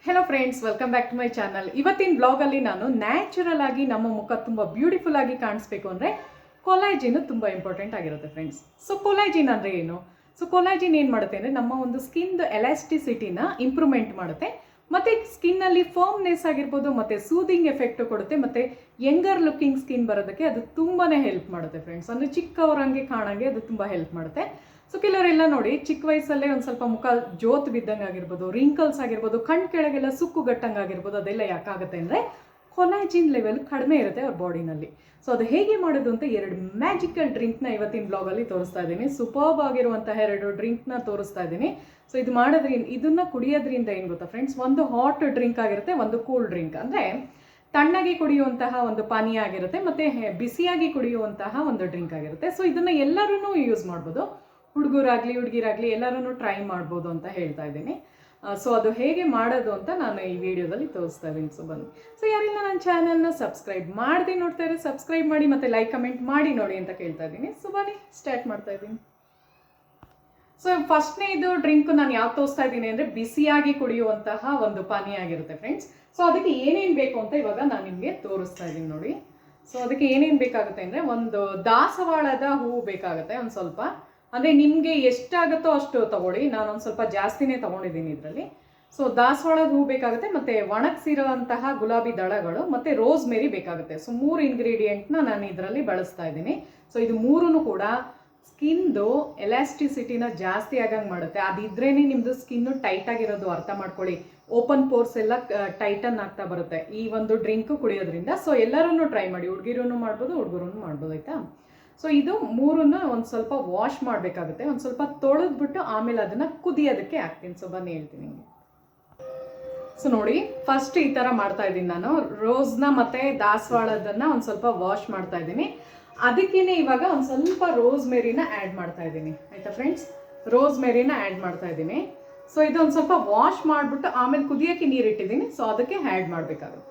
Hello friends, welcome back to my channel. ಇವತ್ತಿನ ಬ್ಲಾಗಲ್ಲಿ ನಾನು ನ್ಯಾಚುರಲ್ ಆಗಿ ನಮ್ಮ ಮುಖ ತುಂಬ ಬ್ಯೂಟಿಫುಲ್ ಆಗಿ ಕಾಣಿಸ್ಬೇಕು ಅಂದರೆ ಕೊಲಾಜಿನ್ ತುಂಬ ಇಂಪಾರ್ಟೆಂಟ್ ಆಗಿರುತ್ತೆ ಫ್ರೆಂಡ್ಸ್. ಸೊ ಕೊಲಾಜಿನ್ ಅಂದರೆ ಏನು? ಸೊ ಕೊಲಾಜಿನ್ ಏನು ಮಾಡುತ್ತೆ ಅಂದರೆ ನಮ್ಮ ಒಂದು ಸ್ಕಿನ್ದು ಎಲಾಸ್ಟಿಸಿಟಿನ ಇಂಪ್ರೂವ್ಮೆಂಟ್ ಮಾಡುತ್ತೆ, ಮತ್ತು ಸ್ಕಿನ್ನಲ್ಲಿ ಫರ್ಮ್ನೆಸ್ ಆಗಿರ್ಬೋದು, ಮತ್ತು ಸೂದಿಂಗ್ ಎಫೆಕ್ಟು ಕೊಡುತ್ತೆ, ಮತ್ತು ಯಂಗರ್ ಲುಕಿಂಗ್ ಸ್ಕಿನ್ ಬರೋದಕ್ಕೆ ಅದು ತುಂಬಾ ಹೆಲ್ಪ್ ಮಾಡುತ್ತೆ ಫ್ರೆಂಡ್ಸ್. ಅಂದರೆ ಚಿಕ್ಕವರಂಗೆ ಕಾಣಂಗೆ ಅದು ತುಂಬ ಹೆಲ್ಪ್ ಮಾಡುತ್ತೆ. ಸೊ ಕೆಲವರೆಲ್ಲ ನೋಡಿ ಚಿಕ್ಕ ವಯಸ್ಸಲ್ಲೇ ಒಂದು ಸ್ವಲ್ಪ ಮುಖ ಜೋತ್ ಬಿದ್ದಂಗೆ ಆಗಿರ್ಬೋದು, ರಿಂಕಲ್ಸ್ ಆಗಿರ್ಬೋದು, ಕಣ್ಣು ಕೆಳಗೆಲ್ಲ ಸುಕ್ಕು ಗಟ್ಟಂಗೆ ಆಗಿರ್ಬೋದು. ಅದೆಲ್ಲ ಯಾಕಾಗುತ್ತೆ ಅಂದರೆ ಕೊಲಾಜಿನ್ ಲೆವೆಲ್ ಕಡಿಮೆ ಇರುತ್ತೆ ಅವ್ರ ಬಾಡಿನಲ್ಲಿ. ಸೊ ಅದು ಹೇಗೆ ಮಾಡೋದು ಅಂತ ಎರಡು ಮ್ಯಾಜಿಕಲ್ ಡ್ರಿಂಕ್ನ ಇವತ್ತಿನ ಬ್ಲಾಗಲ್ಲಿ ತೋರಿಸ್ತಾ ಇದ್ದೀನಿ. ಸೂಪರ್ಬ್ ಆಗಿರುವಂತಹ ಎರಡು ಡ್ರಿಂಕ್ನ ತೋರಿಸ್ತಾ ಇದ್ದೀನಿ. ಸೊ ಇದು ಮಾಡೋದ್ರಿಂದ, ಇದನ್ನು ಕುಡಿಯೋದ್ರಿಂದ ಏನು ಗೊತ್ತಾ ಫ್ರೆಂಡ್ಸ್, ಒಂದು ಹಾಟ್ ಡ್ರಿಂಕ್ ಆಗಿರುತ್ತೆ, ಒಂದು ಕೂಲ್ ಡ್ರಿಂಕ್. ಅಂದರೆ ತಣ್ಣಗೆ ಕುಡಿಯುವಂತಹ ಒಂದು ಪಾನೀಯ ಆಗಿರುತ್ತೆ, ಮತ್ತು ಬಿಸಿಯಾಗಿ ಕುಡಿಯುವಂತಹ ಒಂದು ಡ್ರಿಂಕ್ ಆಗಿರುತ್ತೆ. ಸೊ ಇದನ್ನು ಎಲ್ಲರೂ ಯೂಸ್ ಮಾಡ್ಬೋದು, ಹುಡುಗರಾಗಲಿ ಹುಡುಗಿರಾಗಲಿ ಎಲ್ಲರೂ ಟ್ರೈ ಮಾಡ್ಬೋದು ಅಂತ ಹೇಳ್ತಾ ಇದ್ದೀನಿ. ಸೊ ಅದು ಹೇಗೆ ಮಾಡೋದು ಅಂತ ನಾನು ಈ ವಿಡಿಯೋದಲ್ಲಿ ತೋರಿಸ್ತಾ ಇದ್ದೀನಿ. ಸೊ ಬನ್ನಿ. ಸೊ ಯಾರೆಲ್ಲ ನನ್ನ ಚಾನಲ್ನ ಸಬ್ಸ್ಕ್ರೈಬ್ ಮಾಡದೆ ನೋಡ್ತಾ ಇದ್ದಾರೆ ಸಬ್ಸ್ಕ್ರೈಬ್ ಮಾಡಿ, ಮತ್ತು ಲೈಕ್ ಕಮೆಂಟ್ ಮಾಡಿ ನೋಡಿ ಅಂತ ಕೇಳ್ತಾ ಇದ್ದೀನಿ. ಸೊ ಬನ್ನಿ ಸ್ಟಾರ್ಟ್ ಮಾಡ್ತಾ ಇದ್ದೀನಿ. ಸೊ ಫಸ್ಟ್ನೇ ಇದು ಡ್ರಿಂಕ್ ನಾನು ಯಾವ್ದು ತೋರಿಸ್ತಾ ಇದ್ದೀನಿ ಅಂದರೆ ಬಿಸಿಯಾಗಿ ಕುಡಿಯುವಂತಹ ಒಂದು ಪಾನೀಯ ಆಗಿರುತ್ತೆ ಫ್ರೆಂಡ್ಸ್. ಸೊ ಅದಕ್ಕೆ ಏನೇನು ಬೇಕು ಅಂತ ಇವಾಗ ನಾನು ನಿಮಗೆ ತೋರಿಸ್ತಾ ಇದ್ದೀನಿ ನೋಡಿ. ಸೊ ಅದಕ್ಕೆ ಏನೇನು ಬೇಕಾಗುತ್ತೆ ಅಂದರೆ, ಒಂದು ದಾಸವಾಳದ ಹೂವು ಬೇಕಾಗುತ್ತೆ, ಒಂದು ಸ್ವಲ್ಪ, ಅಂದರೆ ನಿಮಗೆ ಎಷ್ಟಾಗುತ್ತೋ ಅಷ್ಟು ತೊಗೊಳ್ಳಿ. ನಾನೊಂದು ಸ್ವಲ್ಪ ಜಾಸ್ತಿನೇ ತೊಗೊಂಡಿದ್ದೀನಿ ಇದರಲ್ಲಿ. ಸೊ ದಾಸವಾಳದ ಹೂ ಬೇಕಾಗುತ್ತೆ, ಮತ್ತು ಒಣಗಿಸಿರುವಂತಹ ಗುಲಾಬಿ ದಳಗಳು, ಮತ್ತು ರೋಸ್ಮೆರಿ ಬೇಕಾಗುತ್ತೆ. ಸೊ 3 ಇಂಗ್ರೀಡಿಯೆಂಟ್ನ ನಾನು ಇದರಲ್ಲಿ ಬಳಸ್ತಾ ಇದ್ದೀನಿ. ಸೊ ಇದು ಮೂರೂ ಕೂಡ ಸ್ಕಿನ್ದು ಎಲಾಸ್ಟಿಸಿಟಿನ ಜಾಸ್ತಿ ಆಗಂಗೆ ಮಾಡುತ್ತೆ. ಅದಿದ್ರೇ ನಿಮ್ಮದು ಸ್ಕಿನ್ನು ಟೈಟ್ ಆಗಿರೋದು, ಅರ್ಥ ಮಾಡ್ಕೊಳ್ಳಿ. ಓಪನ್ ಪೋರ್ಸ್ ಎಲ್ಲ ಟೈಟನ್ ಆಗ್ತಾ ಬರುತ್ತೆ ಈ ಒಂದು ಡ್ರಿಂಕ್ ಕುಡಿಯೋದ್ರಿಂದ. ಸೊ ಎಲ್ಲರೂ ಟ್ರೈ ಮಾಡಿ, ಹುಡುಗಿರೂ ಮಾಡ್ಬೋದು, ಹುಡುಗರೂ ಮಾಡ್ಬೋದು, ಆಯಿತಾ. ಸೊ ಇದು ಮೂರನ್ನ ಒಂದು ಸ್ವಲ್ಪ ವಾಶ್ ಮಾಡಬೇಕಾಗುತ್ತೆ, ಒಂದು ಸ್ವಲ್ಪ ತೊಳೆದ್ಬಿಟ್ಟು ಆಮೇಲೆ ಅದನ್ನು ಕುದಿಯೋದಕ್ಕೆ ಹಾಕ್ತೀನಿ. ಸೊ ಬನ್ನಿ ಹೇಳ್ತೀನಿ ನಿಮಗೆ. ಸೊ ನೋಡಿ, ಫಸ್ಟ್ ಈ ಥರ ಮಾಡ್ತಾ ಇದ್ದೀನಿ ನಾನು. ರೋಸ್ನ ಮತ್ತು ದಾಸವಾಳದನ್ನು ಒಂದು ಸ್ವಲ್ಪ ವಾಶ್ ಮಾಡ್ತಾ ಇದ್ದೀನಿ. ಅದಕ್ಕೇನೆ ಇವಾಗ ಒಂದು ಸ್ವಲ್ಪ ರೋಸ್ಮೆರಿನ ಆ್ಯಡ್ ಮಾಡ್ತಾ ಇದ್ದೀನಿ, ಆಯಿತಾ ಫ್ರೆಂಡ್ಸ್. ರೋಸ್ಮೆರಿನ ಆ್ಯಡ್ ಮಾಡ್ತಾ ಇದ್ದೀನಿ. ಸೊ ಇದು ಒಂದು ಸ್ವಲ್ಪ ವಾಶ್ ಮಾಡಿಬಿಟ್ಟು ಆಮೇಲೆ ಕುದಿಯೋಕ್ಕೆ ನೀರು ಇಟ್ಟಿದ್ದೀನಿ. ಸೊ ಅದಕ್ಕೆ ಆ್ಯಡ್ ಮಾಡಬೇಕಾಗುತ್ತೆ.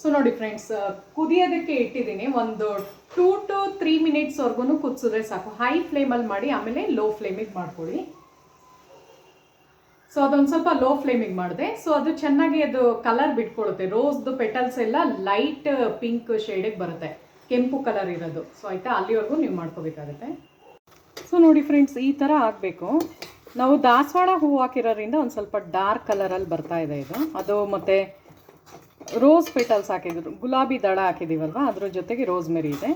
ಸೊ ನೋಡಿ ಫ್ರೆಂಡ್ಸ್, ಕುದಿಯೋದಕ್ಕೆ ಇಟ್ಟಿದ್ದೀನಿ. ಒಂದು 2 to 3 ಮಿನಿಟ್ಸ್ವರೆಗೂ ಕುದಿಸಿದ್ರೆ ಸಾಕು. ಹೈ ಫ್ಲೇಮಲ್ಲಿ ಮಾಡಿ, ಆಮೇಲೆ ಲೋ ಫ್ಲೇಮಿಗೆ ಮಾಡ್ಕೊಳ್ಳಿ. ಸೊ ಅದೊಂದು ಸ್ವಲ್ಪ ಲೋ ಫ್ಲೇಮಿಗೆ ಮಾಡಿದೆ. ಸೊ ಅದು ಚೆನ್ನಾಗಿ ಅದು ಕಲರ್ ಬಿಟ್ಕೊಳ್ಳುತ್ತೆ. ರೋಸ್ದು ಪೆಟಲ್ಸ್ ಎಲ್ಲ ಲೈಟ್ ಪಿಂಕ್ ಶೇಡಿಗೆ ಬರುತ್ತೆ, ಕೆಂಪು ಕಲರ್ ಇರೋದು. ಸೊ ಆಯಿತಾ, ಅಲ್ಲಿವರೆಗೂ ನೀವು ಮಾಡ್ಕೋಬೇಕಾಗುತ್ತೆ. ಸೊ ನೋಡಿ ಫ್ರೆಂಡ್ಸ್, ಈ ಥರ ಆಗಬೇಕು. ನಾವು ದಾಸವಾಳ ಹೂವು ಹಾಕಿರೋದ್ರಿಂದ ಒಂದು ಸ್ವಲ್ಪ ಡಾರ್ಕ್ ಕಲರಲ್ಲಿ ಬರ್ತಾ ಇದೆ ಇದು. ಅದು ಮತ್ತು ರೋಸ್ ಪೆಟಲ್ಸ್ ಹಾಕಿದ್ರು, ಗುಲಾಬಿ ದಳ ಹಾಕಿದ್ದೀವಲ್ವ, ಅದ್ರ ಜೊತೆಗೆ ರೋಸ್ಮೆರಿ ಇದೆ.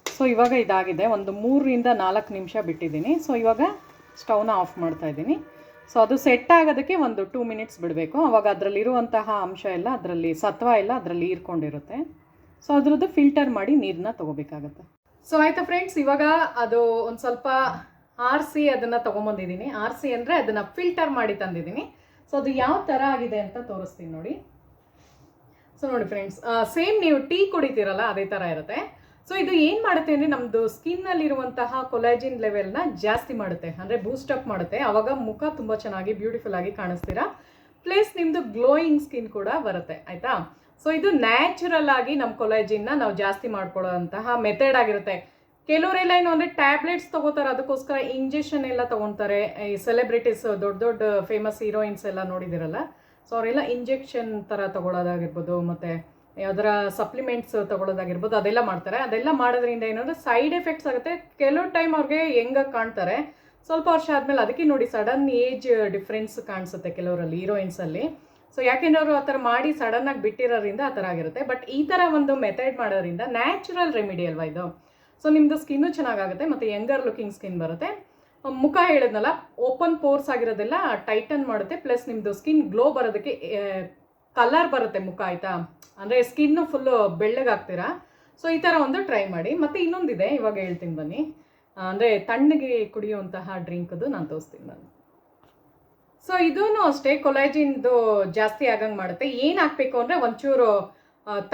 ಸೊ ಇವಾಗ ಇದಾಗಿದೆ. ಒಂದು 3 ರಿಂದ 4 ನಿಮಿಷ ಬಿಟ್ಟಿದ್ದೀನಿ. ಸೊ ಇವಾಗ ಸ್ಟವ್ನ ಆಫ್ ಮಾಡ್ತಾ ಇದ್ದೀನಿ. ಸೊ ಅದು ಸೆಟ್ ಆಗೋದಕ್ಕೆ ಒಂದು 2 ಮಿನಿಟ್ಸ್ ಬಿಡಬೇಕು. ಆವಾಗ ಅದರಲ್ಲಿರುವಂತಹ ಅಂಶ ಎಲ್ಲ, ಅದರಲ್ಲಿ ಸತ್ವ ಎಲ್ಲ ಅದರಲ್ಲಿ ಹೀರ್ಕೊಂಡಿರುತ್ತೆ. ಸೊ ಅದ್ರದ್ದು ಫಿಲ್ಟರ್ ಮಾಡಿ ನೀರನ್ನ ತೊಗೋಬೇಕಾಗತ್ತೆ. ಸೊ ಆಯಿತಾ ಫ್ರೆಂಡ್ಸ್, ಇವಾಗ ಅದು ಒಂದು ಸ್ವಲ್ಪ ಆರಿಸಿ ಅದನ್ನು ತೊಗೊಂಬಂದಿದ್ದೀನಿ. ಆರಿಸಿ ಅಂದರೆ ಅದನ್ನು ಫಿಲ್ಟರ್ ಮಾಡಿ ತಂದಿದ್ದೀನಿ. ಸೊ ಅದು ಯಾವ ಥರ ಆಗಿದೆ ಅಂತ ತೋರಿಸ್ತೀನಿ ನೋಡಿ. ಸೊ ನೋಡಿ ಫ್ರೆಂಡ್ಸ್, ಸೇಮ್ ನೀವು ಟೀ ಕುಡಿತೀರಲ್ಲ ಅದೇ ಥರ ಇರುತ್ತೆ. ಸೊ ಇದು ಏನು ಮಾಡುತ್ತೆ ಅಂದರೆ, ನಮ್ಮದು ಸ್ಕಿನ್ನಲ್ಲಿರುವಂತಹ ಕೊಲಾಜಿನ್ ಲೆವೆಲ್ನ ಜಾಸ್ತಿ ಮಾಡುತ್ತೆ, ಅಂದರೆ ಬೂಸ್ಟಪ್ ಮಾಡುತ್ತೆ. ಆವಾಗ ಮುಖ ತುಂಬ ಚೆನ್ನಾಗಿ ಬ್ಯೂಟಿಫುಲ್ ಆಗಿ ಕಾಣಿಸ್ತೀರಾ. ಪ್ಲಸ್ ನಿಮ್ಮದು ಗ್ಲೋಯಿಂಗ್ ಸ್ಕಿನ್ ಕೂಡ ಬರುತ್ತೆ, ಆಯಿತಾ. ಸೊ ಇದು ನ್ಯಾಚುರಲ್ ಆಗಿ ನಮ್ಮ ಕೊಲಾಜಿನ್ನ ನಾವು ಜಾಸ್ತಿ ಮಾಡ್ಕೊಳ್ಳೋಂತಹ ಮೆಥಡ್ ಆಗಿರುತ್ತೆ. ಕೆಲವರೆಲ್ಲ ಏನು ಅಂದರೆ ಟ್ಯಾಬ್ಲೆಟ್ಸ್ ತೊಗೋತಾರೆ, ಅದಕ್ಕೋಸ್ಕರ ಇಂಜೆಕ್ಷನ್ ಎಲ್ಲ ತೊಗೊತಾರೆ. ಈ ಸೆಲೆಬ್ರಿಟೀಸ್, ದೊಡ್ಡ ದೊಡ್ಡ ಫೇಮಸ್ ಹೀರೋಯಿನ್ಸ್ ಎಲ್ಲ ನೋಡಿದಿರಲ್ಲ. ಸೊ ಅವರೆಲ್ಲ ಇಂಜೆಕ್ಷನ್ ಥರ ತೊಗೊಳೋದಾಗಿರ್ಬೋದು, ಮತ್ತು ಯಾವ್ದಾರ ಸಪ್ಲಿಮೆಂಟ್ಸ್ ತೊಗೊಳೋದಾಗಿರ್ಬೋದು, ಅದೆಲ್ಲ ಮಾಡ್ತಾರೆ. ಅದೆಲ್ಲ ಮಾಡೋದ್ರಿಂದ ಏನಂದರೆ ಸೈಡ್ ಎಫೆಕ್ಟ್ಸ್ ಆಗುತ್ತೆ. ಕೆಲವು ಟೈಮ್ ಅವ್ರಿಗೆ ಹೆಂಗಾಗಿ ಕಾಣ್ತಾರೆ, ಸ್ವಲ್ಪ ವರ್ಷ ಆದಮೇಲೆ ಅದಕ್ಕೆ ನೋಡಿ ಸಡನ್ ಏಜ್ ಡಿಫ್ರೆನ್ಸ್ ಕಾಣಿಸುತ್ತೆ ಕೆಲವರಲ್ಲಿ, ಹೀರೋಯಿನ್ಸಲ್ಲಿ. ಸೊ ಯಾಕೆಂದ್ರೆ ಅವರು ಆ ಥರ ಮಾಡಿ ಸಡನ್ನಾಗಿ ಬಿಟ್ಟಿರೋದ್ರಿಂದ ಆ ಥರ ಆಗಿರುತ್ತೆ. ಬಟ್ ಈ ಥರ ಒಂದು ಮೆಥಡ್ ಮಾಡೋದ್ರಿಂದ ನ್ಯಾಚುರಲ್ ರೆಮಿಡಿ ಅಲ್ವಾ ಇದು. ಸೊ ನಿಮ್ಮದು ಸ್ಕಿನ್ನು ಚೆನ್ನಾಗಾಗುತ್ತೆ, ಮತ್ತು ಯಂಗರ್ ಲುಕಿಂಗ್ ಸ್ಕಿನ್ ಬರುತ್ತೆ. ಮುಖ ಹೇಳಿದ್ನಲ್ಲ, ಓಪನ್ ಪೋರ್ಸ್ ಆಗಿರೋದೆಲ್ಲ ಟೈಟನ್ ಮಾಡುತ್ತೆ. ಪ್ಲಸ್ ನಿಮ್ಮದು ಸ್ಕಿನ್ ಗ್ಲೋ ಬರೋದಕ್ಕೆ ಕಲರ್ ಬರುತ್ತೆ ಮುಖ, ಆಯಿತಾ. ಅಂದರೆ ಸ್ಕಿನ್ನು ಫುಲ್ಲು ಬೆಳ್ಳಗಾಗ್ತೀರಾ. ಸೊ ಈ ಥರ ಒಂದು ಟ್ರೈ ಮಾಡಿ. ಮತ್ತು ಇನ್ನೊಂದಿದೆ, ಇವಾಗ ಹೇಳ್ತೀನಿ ಬನ್ನಿ. ಅಂದರೆ ತಣ್ಣಗೆ ಕುಡಿಯುವಂತಹ ಡ್ರಿಂಕ್ದು ನಾನು ತೋರಿಸ್ತೀನಿ ನಾನು. ಸೊ ಇದೂ ಅಷ್ಟೇ ಕೊಲಾಜಿನ್ದು ಜಾಸ್ತಿ ಆಗಂಗೆ ಮಾಡುತ್ತೆ. ಏನು ಹಾಕಬೇಕು ಅಂದರೆ, ಒಂಚೂರು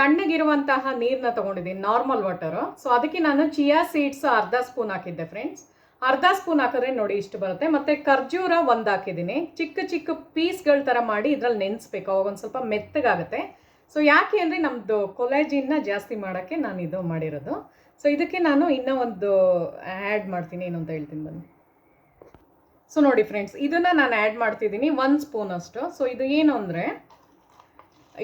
ತಣ್ಣಗಿರುವಂತಹ ನೀರನ್ನ ತೊಗೊಂಡಿದ್ದೀನಿ, ನಾರ್ಮಲ್ ವಾಟರು. ಸೊ ಅದಕ್ಕೆ ನಾನು ಚಿಯಾ ಸೀಡ್ಸ್ ಅರ್ಧ ಸ್ಪೂನ್ ಹಾಕಿದ್ದೆ ಫ್ರೆಂಡ್ಸ್. ಅರ್ಧ ಸ್ಪೂನ್ ಹಾಕಿದ್ರೆ ನೋಡಿ ಇಷ್ಟು ಬರುತ್ತೆ. ಮತ್ತು ಖರ್ಜೂರ 1 ಹಾಕಿದ್ದೀನಿ, ಚಿಕ್ಕ ಚಿಕ್ಕ ಪೀಸ್ಗಳ ಥರ ಮಾಡಿ ಇದರಲ್ಲಿ ನೆನೆಸ್ಬೇಕು, ಅವಾಗ ಒಂದು ಸ್ವಲ್ಪ ಮೆತ್ತಗಾಗುತ್ತೆ. ಸೊ ಯಾಕೆ ಅಂದರೆ ನಮ್ಮದು ಕೊಲಾಜಿನ್ನ ಜಾಸ್ತಿ ಮಾಡೋಕ್ಕೆ ನಾನು ಇದು ಮಾಡಿರೋದು. ಸೊ ಇದಕ್ಕೆ ನಾನು ಇನ್ನೂ ಒಂದು ಆ್ಯಡ್ ಮಾಡ್ತೀನಿ, ಏನು ಅಂತ ಹೇಳ್ತೀನಿ ಬನ್ನಿ. ಸೊ ನೋಡಿ ಫ್ರೆಂಡ್ಸ್, ಇದನ್ನು ನಾನು ಆ್ಯಡ್ ಮಾಡ್ತಿದ್ದೀನಿ 1 ಸ್ಪೂನ್ ಅಷ್ಟು. ಸೊ ಇದು ಏನು ಅಂದರೆ,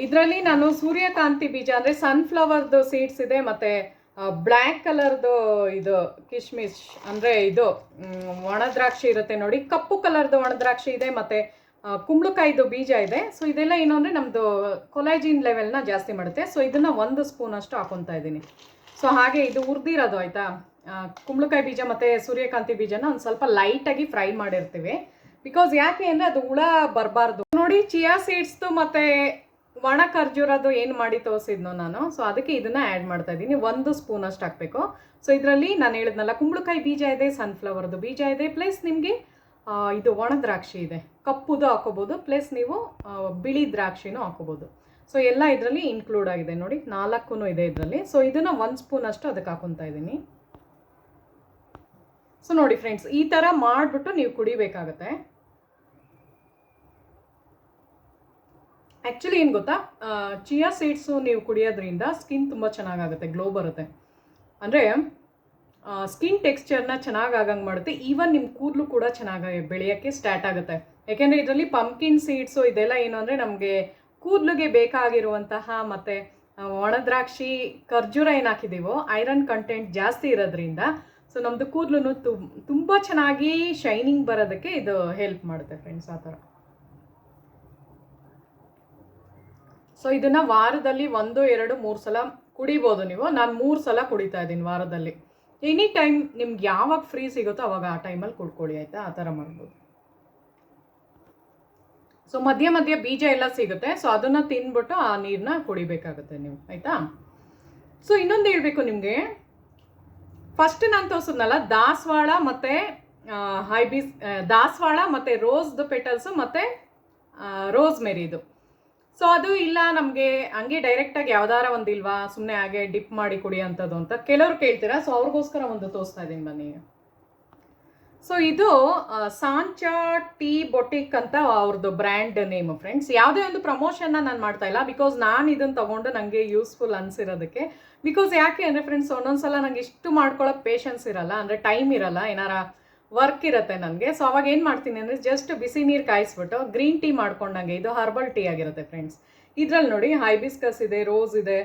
ಇದರಲ್ಲಿ ನಾನು ಸೂರ್ಯಕಾಂತಿ ಬೀಜ ಅಂದರೆ ಸನ್ಫ್ಲವರ್ದು ಸೀಡ್ಸ್ ಇದೆ, ಮತ್ತು ಬ್ಲ್ಯಾಕ್ ಕಲರ್ದು ಇದು ಕಿಶ್ಮಿಶ್ ಅಂದರೆ ಇದು ಒಣ ದ್ರಾಕ್ಷಿ ಇರುತ್ತೆ ನೋಡಿ, ಕಪ್ಪು ಕಲರ್ದು ಒಣ ದ್ರಾಕ್ಷಿ ಇದೆ, ಮತ್ತು ಕುಂಬಳಕಾಯಿದು ಬೀಜ ಇದೆ. ಸೊ ಇದೆಲ್ಲ ಏನು ಅಂದರೆ ನಮ್ಮದು ಕೊಲಾಜಿನ್ ಲೆವೆಲ್ನ ಜಾಸ್ತಿ ಮಾಡುತ್ತೆ. ಸೊ ಇದನ್ನು 1 ಸ್ಪೂನ್ ಅಷ್ಟು ಹಾಕೊತಾ ಇದ್ದೀನಿ. ಸೊ ಹಾಗೆ ಇದು ಹುರಿದಿರೋದು ಆಯಿತಾ, ಕುಂಬಳಕಾಯಿ ಬೀಜ ಮತ್ತು ಸೂರ್ಯಕಾಂತಿ ಬೀಜನ ಒಂದು ಸ್ವಲ್ಪ ಲೈಟಾಗಿ ಫ್ರೈ ಮಾಡಿರ್ತೀವಿ. ಬಿಕಾಸ್ ಯಾಕೆ ಅಂದರೆ ಅದು ಹುಳ ಬರಬಾರ್ದು. ನೋಡಿ, ಚಿಯಾ ಸೀಡ್ಸ್ದು ಮತ್ತು ಒಣ ಖರ್ಜೂರದ್ದು ಏನು ಮಾಡಿ ತೋರಿಸಿದ್ನೋ ನಾನು, ಸೊ ಅದಕ್ಕೆ ಇದನ್ನು ಆ್ಯಡ್ ಮಾಡ್ತಾ ಇದ್ದೀನಿ. 1 ಸ್ಪೂನ್ ಅಷ್ಟು ಹಾಕಬೇಕು. ಸೊ ಇದರಲ್ಲಿ ನಾನು ಹೇಳಿದ್ನಲ್ಲ, ಕುಂಬಳಕಾಯಿ ಬೀಜ ಇದೆ, ಸನ್ಫ್ಲವರ್ದು ಬೀಜ ಇದೆ, ಪ್ಲಸ್ ನಿಮಗೆ ಇದು ಒಣ ದ್ರಾಕ್ಷಿ ಇದೆ, ಕಪ್ಪುದು ಹಾಕೋಬೋದು, ಪ್ಲಸ್ ನೀವು ಬಿಳಿ ದ್ರಾಕ್ಷಿನೂ ಹಾಕೋಬೋದು. ಸೊ ಎಲ್ಲ ಇದರಲ್ಲಿ ಇನ್ಕ್ಲೂಡ್ ಆಗಿದೆ ನೋಡಿ, 4 ಇದೆ ಇದರಲ್ಲಿ. ಸೊ ಇದನ್ನು 1 ಸ್ಪೂನ್ ಅಷ್ಟು ಅದಕ್ಕೆ ಹಾಕೊತಾ ಇದ್ದೀನಿ. ಸೊ ನೋಡಿ ಫ್ರೆಂಡ್ಸ್, ಈ ಥರ ಮಾಡಿಬಿಟ್ಟು ನೀವು ಕುಡಿಬೇಕಾಗತ್ತೆ. ಆ್ಯಕ್ಚುಲಿ ಏನು ಗೊತ್ತಾ, ಚಿಯಾ ಸೀಡ್ಸು ನೀವು ಕುಡಿಯೋದ್ರಿಂದ ಸ್ಕಿನ್ ತುಂಬ ಚೆನ್ನಾಗಾಗುತ್ತೆ, ಗ್ಲೋ ಬರುತ್ತೆ. ಅಂದರೆ ಸ್ಕಿನ್ ಟೆಕ್ಸ್ಚರ್ನ ಚೆನ್ನಾಗಿ ಆಗಂಗೆ ಮಾಡುತ್ತೆ. ಈವನ್ ನಿಮ್ಮ ಕೂದಲು ಕೂಡ ಚೆನ್ನಾಗಿ ಬೆಳೆಯೋಕ್ಕೆ ಸ್ಟಾರ್ಟ್ ಆಗುತ್ತೆ. ಯಾಕೆಂದರೆ ಇದರಲ್ಲಿ ಪಂಪ್ಕಿನ್ ಸೀಡ್ಸು ಇದೆಲ್ಲ ಏನು ಅಂದರೆ ನಮಗೆ ಕೂದಲಿಗೆ ಬೇಕಾಗಿರುವಂತಹ, ಮತ್ತು ಒಣ ದ್ರಾಕ್ಷಿ, ಖರ್ಜೂರ ಏನು ಹಾಕಿದ್ದೀವೋ ಐರನ್ ಕಂಟೆಂಟ್ ಜಾಸ್ತಿ ಇರೋದ್ರಿಂದ ಸೊ ನಮ್ಮದು ಕೂದಲು ತುಂಬ ಚೆನ್ನಾಗಿ ಶೈನಿಂಗ್ ಬರೋದಕ್ಕೆ ಇದು ಹೆಲ್ಪ್ ಮಾಡುತ್ತೆ ಫ್ರೆಂಡ್ಸ್. ಆ ಥರ. ಸೊ ಇದನ್ನು ವಾರದಲ್ಲಿ 1, 2, 3 ಸಲ ಕುಡಿಬೋದು ನೀವು. ನಾನು 3 ಸಲ ಕುಡಿತಾ ಇದ್ದೀನಿ ವಾರದಲ್ಲಿ. ಎನಿ ಟೈಮ್ ನಿಮ್ಗೆ ಯಾವಾಗ ಫ್ರೀ ಸಿಗುತ್ತೋ ಅವಾಗ ಆ ಟೈಮಲ್ಲಿ ಕುಡ್ಕೊಳ್ಳಿ ಆಯಿತಾ, ಆ ಥರ ಮಾಡ್ಬೋದು. ಸೊ ಮಧ್ಯ ಮಧ್ಯ ಬೀಜ ಎಲ್ಲ ಸಿಗುತ್ತೆ, ಸೊ ಅದನ್ನು ತಿಂದ್ಬಿಟ್ಟು ಆ ನೀರನ್ನ ಕುಡಿಬೇಕಾಗುತ್ತೆ ನೀವು ಆಯಿತಾ. ಸೊ ಇನ್ನೊಂದು ಹೇಳಬೇಕು ನಿಮಗೆ, ಫಸ್ಟ್ ನಾನು ತೋರಿಸಿದ್ನಲ್ಲ ದಾಸವಾಳ ಮತ್ತು ದಾಸವಾಳ ಮತ್ತು ರೋಸ್ದು ಪೆಟಲ್ಸು ಮತ್ತು ರೋಸ್ ಮೆರಿದು. ಸೊ ಅದು ಇಲ್ಲ ನಮಗೆ ಹಂಗೆ ಡೈರೆಕ್ಟಾಗಿ ಯಾವ್ದಾರ ಒಂದು ಇಲ್ವಾ, ಸುಮ್ಮನೆ ಹಾಗೆ ಡಿಪ್ ಮಾಡಿ ಕುಡಿಯೋಂಥದ್ದು ಅಂತ ಕೆಲವರು ಕೇಳ್ತೀರಾ. ಸೊ ಅವ್ರಿಗೋಸ್ಕರ ಒಂದು ತೋರಿಸ್ತಾ ಇದ್ದೀನಿ ಬನ್ನಿ. ಸೊ ಇದು ಸಾಂಚಾ ಟೀ ಬೊಟಿಕ್ ಅಂತ ಅವ್ರದ್ದು ಬ್ರ್ಯಾಂಡ್ ನೇಮು ಫ್ರೆಂಡ್ಸ್. ಯಾವುದೇ ಒಂದು ಪ್ರಮೋಷನ್ನ ನಾನು ಮಾಡ್ತಾ ಇಲ್ಲ, ಬಿಕಾಸ್ ನಾನು ಇದನ್ನು ತೊಗೊಂಡು ನನಗೆ ಯೂಸ್ಫುಲ್ ಅನಿಸಿರೋದಕ್ಕೆ. ಬಿಕಾಸ್ ಯಾಕೆ ಅಂದರೆ ಫ್ರೆಂಡ್ಸ್, ಒಂದೊಂದ್ಸಲ ನನಗೆ ಇಷ್ಟು ಮಾಡ್ಕೊಳ್ಳೋಕೆ ಪೇಷನ್ಸ್ ಇರಲ್ಲ, ಅಂದರೆ ಟೈಮ್ ಇರಲ್ಲ, ಏನಾರ ವರ್ಕ್ ಇರುತ್ತೆ ನನಗೆ. ಸೊ ಅವಾಗ ಏನು ಮಾಡ್ತೀನಿ ಅಂದರೆ ಜಸ್ಟ್ ಬಿಸಿ ನೀರು ಕಾಯಿಸ್ಬಿಟ್ಟು ಗ್ರೀನ್ ಟೀ ಮಾಡ್ಕೊಂಡಂಗೆ, ಇದು ಹರ್ಬಲ್ ಟೀ ಆಗಿರುತ್ತೆ ಫ್ರೆಂಡ್ಸ್. ಇದರಲ್ಲಿ ನೋಡಿ ಹೈಬಿಸ್ಕಸ್ ಇದೆ, ರೋಸ್ ಇದೆ,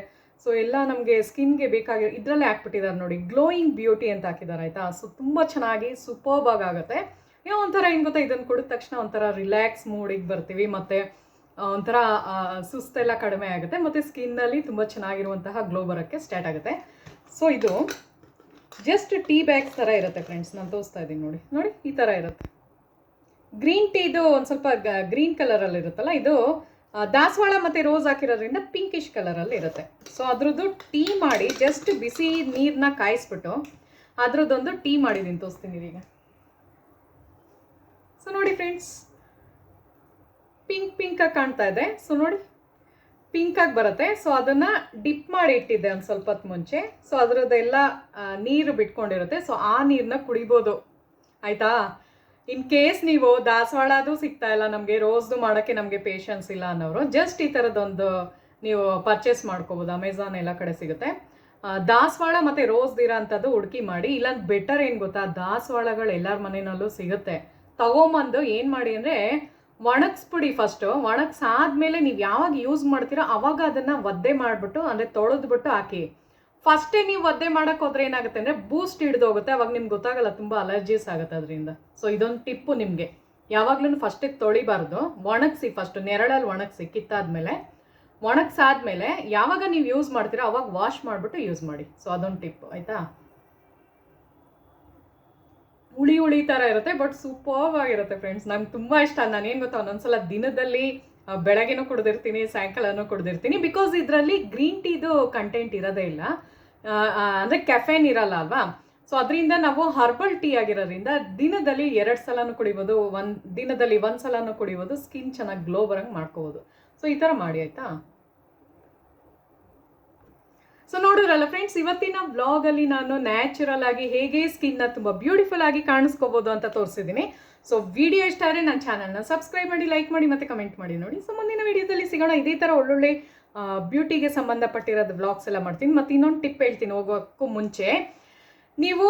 ಸೊ ಎಲ್ಲ ನಮಗೆ ಸ್ಕಿನ್ಗೆ ಬೇಕಾಗಿರೋ ಇದರಲ್ಲೇ ಹಾಕ್ಬಿಟ್ಟಿದ್ದಾರೆ ನೋಡಿ, ಗ್ಲೋಯಿಂಗ್ ಬ್ಯೂಟಿ ಅಂತ ಹಾಕಿದ್ದಾರೆ ಆಯಿತಾ. ಸೊ ತುಂಬ ಚೆನ್ನಾಗಿ ಸೂಪರ್ಬ್ ಆಗುತ್ತೆ. ಏನೋ ಒಂಥರ ಏನು ಗೊತ್ತಾ, ಇದನ್ನು ಕುಡಿದ ತಕ್ಷಣ ಒಂಥರ ರಿಲ್ಯಾಕ್ಸ್ ಮೂಡಿಗೆ ಬರ್ತೀವಿ, ಮತ್ತು ಒಂಥರ ಸುಸ್ತೆಲ್ಲ ಕಡಿಮೆ ಆಗುತ್ತೆ, ಮತ್ತು ಸ್ಕಿನ್ನಲ್ಲಿ ತುಂಬ ಚೆನ್ನಾಗಿರುವಂತಹ ಗ್ಲೋ ಬರೋಕ್ಕೆ ಸ್ಟಾರ್ಟ್ ಆಗುತ್ತೆ. ಸೊ ಇದು ಜಸ್ಟ್ ಟೀ ಬ್ಯಾಗ್ಸ್ ಥರ ಇರುತ್ತೆ ಫ್ರೆಂಡ್ಸ್. ನಾನು ತೋರಿಸ್ತಾ ಇದ್ದೀನಿ ನೋಡಿ, ನೋಡಿ ಈ ಥರ ಇರುತ್ತೆ. ಗ್ರೀನ್ ಟೀದು ಒಂದು ಸ್ವಲ್ಪ ಗ್ರೀನ್ ಕಲರಲ್ಲಿ ಇರುತ್ತಲ್ಲ, ಇದು ದಾಸವಾಳ ಮತ್ತು ರೋಸ್ ಹಾಕಿರೋದ್ರಿಂದ ಪಿಂಕಿಶ್ ಕಲರಲ್ಲಿ ಇರುತ್ತೆ. ಸೊ ಅದ್ರದ್ದು ಟೀ ಮಾಡಿ ಜಸ್ಟ್ ಬಿಸಿ ನೀರನ್ನ ಕಾಯಿಸ್ಬಿಟ್ಟು ಅದ್ರದ್ದೊಂದು ಟೀ ಮಾಡಿದ್ದೀನಿ, ತೋರಿಸ್ತೀನಿ ಈಗ. ಸೊ ನೋಡಿ ಫ್ರೆಂಡ್ಸ್, ಪಿಂಕಾಗಿ ಕಾಣ್ತಾ ಇದೆ. ಸೊ ನೋಡಿ ಪಿಂಕಾಗಿ ಬರುತ್ತೆ. ಸೊ ಅದನ್ನು ಡಿಪ್ ಮಾಡಿ ಇಟ್ಟಿದ್ದೆ ಒಂದು ಸ್ವಲ್ಪ ಹೊತ್ತು ಮುಂಚೆ. ಸೊ ಅದರದ್ದೆಲ್ಲ ನೀರು ಬಿಟ್ಕೊಂಡಿರುತ್ತೆ. ಸೊ ಆ ನೀರನ್ನ ಕುಡಿಬೋದು ಆಯಿತಾ. ಇನ್ ಕೇಸ್ ನೀವು ದಾಸವಾಳದು ಸಿಗ್ತಾ ಇಲ್ಲ ನಮಗೆ, ರೋಸ್ದು ಮಾಡೋಕ್ಕೆ ನಮಗೆ ಪೇಷನ್ಸ್ ಇಲ್ಲ ಅನ್ನೋರು, ಜಸ್ಟ್ ಈ ಥರದೊಂದು ನೀವು ಪರ್ಚೇಸ್ ಮಾಡ್ಕೋಬೋದು. ಅಮೆಝಾನ್ ಎಲ್ಲ ಕಡೆ ಸಿಗುತ್ತೆ. ದಾಸವಾಳ ಮತ್ತು ರೋಸ್ದಿರೋ ಅಂಥದ್ದು ಹುಡುಕಿ ಮಾಡಿ. ಇಲ್ಲ ಬೆಟರ್ ಏನು ಗೊತ್ತಾ, ದಾಸವಾಳಗಳು ಎಲ್ಲರ ಮನೆಯಲ್ಲೂ ಸಿಗುತ್ತೆ. ತಗೊಂಬಂದು ಏನು ಮಾಡಿ ಅಂದರೆ ಒಣಗಿಸ್ಬಿಡಿ ಫಸ್ಟು. ಒಣಗಿಸಾದ್ಮೇಲೆ ನೀವು ಯಾವಾಗ ಯೂಸ್ ಮಾಡ್ತೀರೋ ಅವಾಗ ಅದನ್ನು ಒದ್ದೆ ಮಾಡಿಬಿಟ್ಟು, ಅಂದರೆ ತೊಳೆದ್ಬಿಟ್ಟು ಹಾಕಿ. ಫಸ್ಟೇ ನೀವು ಒದ್ದೆ ಮಾಡೋಕ್ಕೆ ಹೋದ್ರೆ ಏನಾಗುತ್ತೆ ಅಂದರೆ ಬೂಸ್ಟ್ ಹಿಡಿದೋಗುತ್ತೆ, ಅವಾಗ ನಿಮ್ಗೆ ಗೊತ್ತಾಗಲ್ಲ, ತುಂಬ ಅಲರ್ಜೀಸ್ ಆಗುತ್ತೆ ಅದರಿಂದ. ಸೊ ಇದೊಂದು ಟಿಪ್ಪು ನಿಮಗೆ, ಯಾವಾಗಲೂ ಫಸ್ಟಿಗೆ ತೊಳಿಬಾರ್ದು, ಒಣಗಿಸಿ ಫಸ್ಟು, ನೆರಳಲ್ಲಿ ಒಣಗಿಸಿ ಕಿತ್ತಾದ್ಮೇಲೆ. ಒಣಗಿಸಾದ್ಮೇಲೆ ಯಾವಾಗ ನೀವು ಯೂಸ್ ಮಾಡ್ತೀರೋ ಅವಾಗ ವಾಶ್ ಮಾಡಿಬಿಟ್ಟು ಯೂಸ್ ಮಾಡಿ. ಸೊ ಅದೊಂದು ಟಿಪ್ ಆಯಿತಾ. ಹುಳಿ ಥರ ಇರುತ್ತೆ, ಬಟ್ ಸೂಪರ್ಬ್ ಆಗಿರುತ್ತೆ ಫ್ರೆಂಡ್ಸ್. ನಂಗೆ ತುಂಬ ಇಷ್ಟ. ನಾನೇನು ಗೊತ್ತಾ, ಒಂದೊಂದ್ಸಲ ದಿನದಲ್ಲಿ ಬೆಳಗ್ಗೆನೂ ಕುಡಿದಿರ್ತೀನಿ, ಸಾಯಂಕಾಲನೂ ಕುಡಿದಿರ್ತೀನಿ. ಬಿಕಾಸ್ ಇದರಲ್ಲಿ ಗ್ರೀನ್ ಟೀದು ಕಂಟೆಂಟ್ ಇರೋದೇ ಇಲ್ಲ, ಅಂದರೆ ಕೆಫೆನ್ ಇರಲ್ಲ ಅಲ್ವಾ. ಸೊ ಅದರಿಂದ ನಾವು ಹರ್ಬಲ್ ಟೀ ಆಗಿರೋದ್ರಿಂದ ದಿನದಲ್ಲಿ 2 ಸಲನೂ ಕುಡಿಬೋದು, ದಿನದಲ್ಲಿ 1 ಸಲನೂ ಕುಡಿಬೋದು. ಸ್ಕಿನ್ ಚೆನ್ನಾಗಿ ಗ್ಲೋ ಬರೋಂಗೆ ಮಾಡ್ಕೋಬೋದು. ಸೊ ಈ ಥರ ಮಾಡಿ ಆಯಿತಾ. ಸೊ ನೋಡಿದ್ರಲ್ಲ ಫ್ರೆಂಡ್ಸ್, ಇವತ್ತಿನ ವ್ಲಾಗಲ್ಲಿ ನಾನು ನ್ಯಾಚುರಲ್ ಆಗಿ ಹೇಗೆ ಸ್ಕಿನ್ನ ತುಂಬ ಬ್ಯೂಟಿಫುಲ್ ಆಗಿ ಕಾಣಿಸ್ಕೋಬೋದು ಅಂತ ತೋರಿಸಿದ್ದೀನಿ. ಸೊ ವಿಡಿಯೋ ಇಷ್ಟ ಆದರೆ ನನ್ನ ಚಾನಲ್ನ ಸಬ್ಸ್ಕ್ರೈಬ್ ಮಾಡಿ, ಲೈಕ್ ಮಾಡಿ, ಮತ್ತು ಕಮೆಂಟ್ ಮಾಡಿ ನೋಡಿ. ಸೊ ಮುಂದಿನ ವಿಡಿಯೋದಲ್ಲಿ ಸಿಗೋಣ. ಇದೇ ಥರ ಒಳ್ಳೊಳ್ಳೆ ಬ್ಯೂಟಿಗೆ ಸಂಬಂಧಪಟ್ಟಿರೋದು ವ್ಲಾಗ್ಸ್ ಎಲ್ಲ ಮಾಡ್ತೀನಿ. ಮತ್ತು ಇನ್ನೊಂದು ಟಿಪ್ ಹೇಳ್ತೀನಿ ಹೋಗೋಕ್ಕೂ ಮುಂಚೆ. ನೀವು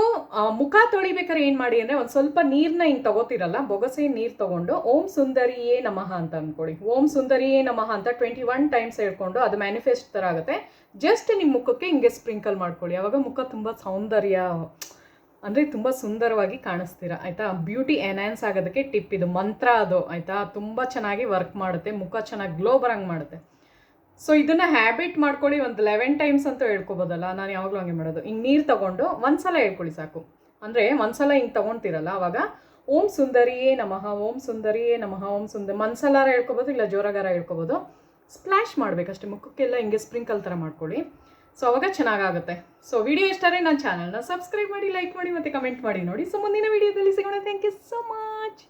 ಮುಖ ತೊಳಿಬೇಕಾದ್ರೆ ಏನು ಮಾಡಿ ಅಂದರೆ ಒಂದು ಸ್ವಲ್ಪ ನೀರನ್ನ ಹಿಂಗೆ ತಗೋತಿರಲ್ಲ, ಬೊಗಸೆ ನೀರು ತೊಗೊಂಡು ಓಂ ಸುಂದರಿಯೇ ನಮಃ ಅಂತ ಅಂದ್ಕೊಳ್ಳಿ. ಓಂ ಸುಂದರಿಯೇ ನಮಃ ಅಂತ 21 ಟೈಮ್ಸ್ ಹೇಳ್ಕೊಂಡು ಅದು ಮ್ಯಾನಿಫೆಸ್ಟ್ ಥರ ಆಗುತ್ತೆ. ಜಸ್ಟ್ ನಿಮ್ಮ ಮುಖಕ್ಕೆ ಹಿಂಗೆ ಸ್ಪ್ರಿಂಕಲ್ ಮಾಡ್ಕೊಳ್ಳಿ. ಆವಾಗ ಮುಖ ತುಂಬ ಸೌಂದರ್ಯ ಅಂದರೆ ತುಂಬ ಸುಂದರವಾಗಿ ಕಾಣಿಸ್ತೀರ ಆಯಿತಾ. ಬ್ಯೂಟಿ ಎನ್ಹ್ಯಾನ್ಸ್ ಆಗೋದಕ್ಕೆ ಟಿಪ್ ಇದು, ಮಂತ್ರ ಅದು ಆಯಿತಾ. ತುಂಬ ಚೆನ್ನಾಗಿ ವರ್ಕ್ ಮಾಡುತ್ತೆ, ಮುಖ ಚೆನ್ನಾಗಿ ಗ್ಲೋ ಬರಂಗೆ ಮಾಡುತ್ತೆ. ಸೊ ಇದನ್ನು ಹ್ಯಾಬಿಟ್ ಮಾಡ್ಕೊಳ್ಳಿ. ಒಂದು 11 ಟೈಮ್ಸ್ ಅಂತೂ ಹೇಳ್ಕೊಬೋದಲ್ಲ, ನಾನು ಯಾವಾಗಲೂ ಹಂಗೆ ಮಾಡೋದು. ಹಿಂಗೆ ನೀರು ತೊಗೊಂಡು ಒಂದು ಸಲ ಹೇಳ್ಕೊಳ್ಳಿ ಸಾಕು. ಅಂದರೆ ಒಂದು ಸಲ ಹಿಂಗೆ ತೊಗೊಳ್ತೀರಲ್ಲ ಆವಾಗ ಓಂ ಸುಂದರಿಯೇ ನಮಃ, ಓಂ ಸುಂದರಿಯೇ ನಮಃ, ಓಂ ಮನ್ಸಲಾರ ಹೇಳ್ಕೊಬೋದು, ಇಲ್ಲ ಜೋರಾಗಾರ ಹೇಳ್ಕೊಬೋದು. ಸ್ಪ್ಲಾಶ್ ಮಾಡಬೇಕಷ್ಟೇ ಮುಖಕ್ಕೆಲ್ಲ, ಹಿಂಗೆ ಸ್ಪ್ರಿಂಕಲ್ ಥರ ಮಾಡ್ಕೊಳ್ಳಿ. ಸೊ ಅವಾಗ ಚೆನ್ನಾಗಾಗುತ್ತೆ. ಸೊ ವಿಡಿಯೋ ಇಷ್ಟ ಆದರೆ ನನ್ನ ಚಾನಲ್ನ ಸಬ್ಸ್ಕ್ರೈಬ್ ಮಾಡಿ, ಲೈಕ್ ಮಾಡಿ ಮತ್ತು ಕಮೆಂಟ್ ಮಾಡಿ ನೋಡಿ. ಸೊ ಮುಂದಿನ ವಿಡಿಯೋದಲ್ಲಿ ಸಿಗೋಣ. Thank you so much.